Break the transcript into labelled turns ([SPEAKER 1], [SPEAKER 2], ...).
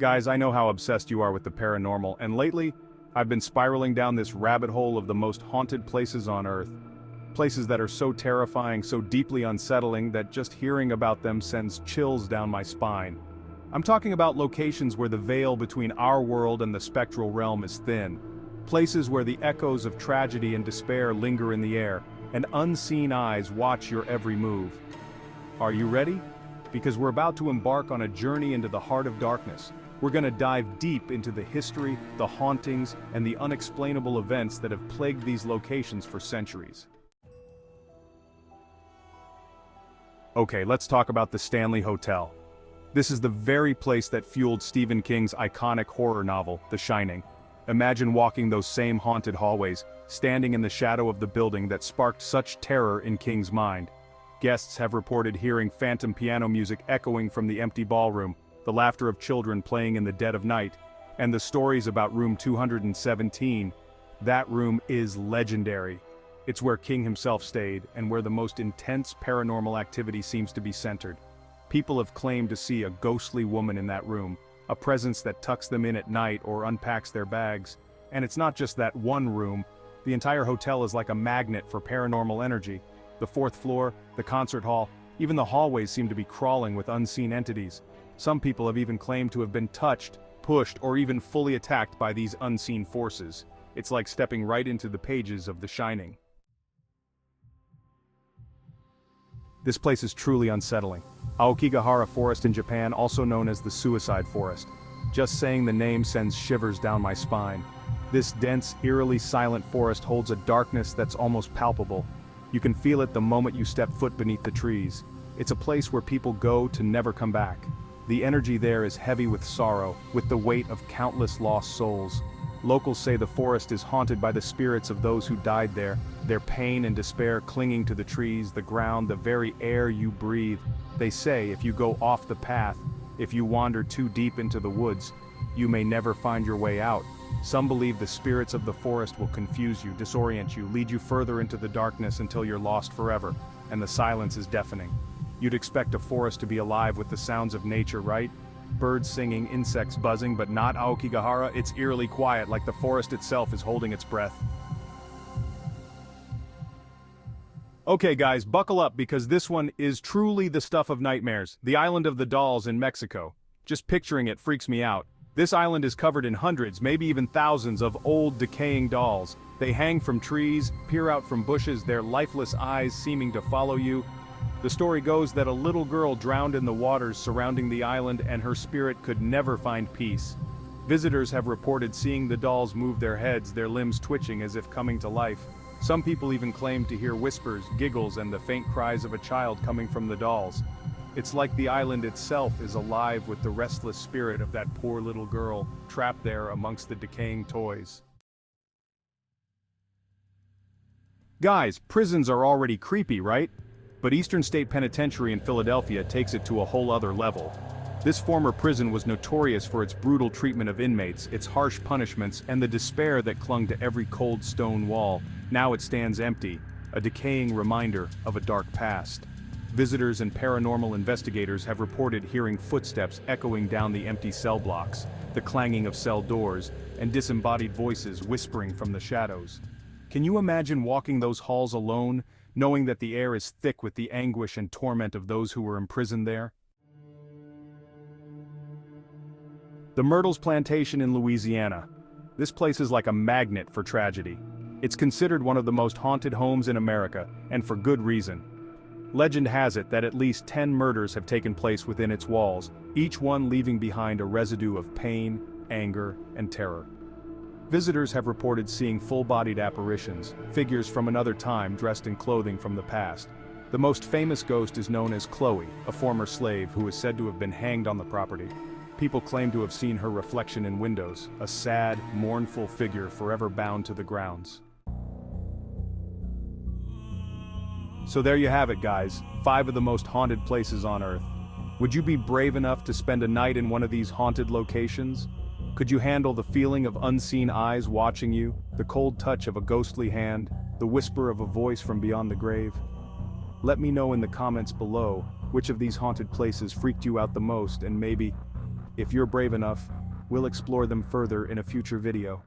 [SPEAKER 1] Guys, I know how obsessed you are with the paranormal, and lately, I've been spiraling down this rabbit hole of the most haunted places on Earth. Places that are so terrifying, so deeply unsettling that just hearing about them sends chills down my spine. I'm talking about locations where the veil between our world and the spectral realm is thin. Places where the echoes of tragedy and despair linger in the air, and unseen eyes watch your every move. Are you ready? Because we're about to embark on a journey into the heart of darkness. We're gonna dive deep into the history, the hauntings, and the unexplainable events that have plagued these locations for centuries. Okay, let's talk about the Stanley Hotel. This is the very place that fueled Stephen King's iconic horror novel, The Shining. Imagine walking those same haunted hallways, standing in the shadow of the building that sparked such terror in King's mind. Guests have reported hearing phantom piano music echoing from the empty ballroom, the laughter of children playing in the dead of night, and the stories about room 217. That room is legendary. It's where King himself stayed, and where the most intense paranormal activity seems to be centered. People have claimed to see a ghostly woman in that room, a presence that tucks them in at night or unpacks their bags. And it's not just that one room, the entire hotel is like a magnet for paranormal energy. The fourth floor, the concert hall, even the hallways seem to be crawling with unseen entities. Some people have even claimed to have been touched, pushed, or even fully attacked by these unseen forces. It's like stepping right into the pages of The Shining. This place is truly unsettling. Aokigahara Forest in Japan, also known as the Suicide Forest. Just saying the name sends shivers down my spine. This dense, eerily silent forest holds a darkness that's almost palpable. You can feel it the moment you step foot beneath the trees. It's a place where people go to never come back. The energy there is heavy with sorrow, with the weight of countless lost souls. Locals say the forest is haunted by the spirits of those who died there, their pain and despair clinging to the trees, the ground, the very air you breathe. They say if you go off the path, if you wander too deep into the woods, you may never find your way out. Some believe the spirits of the forest will confuse you, disorient you, lead you further into the darkness until you're lost forever, and the silence is deafening. You'd expect a forest to be alive with the sounds of nature, right? Birds singing, insects buzzing, but not Aokigahara. It's eerily quiet, like the forest itself is holding its breath. Okay guys, buckle up because this one is truly the stuff of nightmares. The Island of the Dolls in Mexico. Just picturing it freaks me out. This island is covered in hundreds, maybe even thousands of old decaying dolls. They hang from trees, peer out from bushes, their lifeless eyes seeming to follow you. The story goes that a little girl drowned in the waters surrounding the island and her spirit could never find peace. Visitors have reported seeing the dolls move their heads, their limbs twitching as if coming to life. Some people even claim to hear whispers, giggles, and the faint cries of a child coming from the dolls. It's like the island itself is alive with the restless spirit of that poor little girl, trapped there amongst the decaying toys. Guys, prisons are already creepy, right? But Eastern State Penitentiary in Philadelphia takes it to a whole other level. This former prison was notorious for its brutal treatment of inmates, its harsh punishments, and the despair that clung to every cold stone wall. Now it stands empty, a decaying reminder of a dark past. Visitors and paranormal investigators have reported hearing footsteps echoing down the empty cell blocks, the clanging of cell doors, and disembodied voices whispering from the shadows. Can you imagine walking those halls alone, knowing that the air is thick with the anguish and torment of those who were imprisoned there? The Myrtles Plantation in Louisiana. This place is like a magnet for tragedy. It's considered one of the most haunted homes in America, and for good reason. Legend has it that at least 10 murders have taken place within its walls, each one leaving behind a residue of pain, anger, and terror. Visitors have reported seeing full-bodied apparitions, figures from another time dressed in clothing from the past. The most famous ghost is known as Chloe, a former slave who is said to have been hanged on the property. People claim to have seen her reflection in windows, a sad, mournful figure forever bound to the grounds. So there you have it, guys, 5 of the most haunted places on Earth. Would you be brave enough to spend a night in one of these haunted locations? Could you handle the feeling of unseen eyes watching you, the cold touch of a ghostly hand, the whisper of a voice from beyond the grave? Let me know in the comments below which of these haunted places freaked you out the most, and maybe If you're brave enough, we'll explore them further in a future video.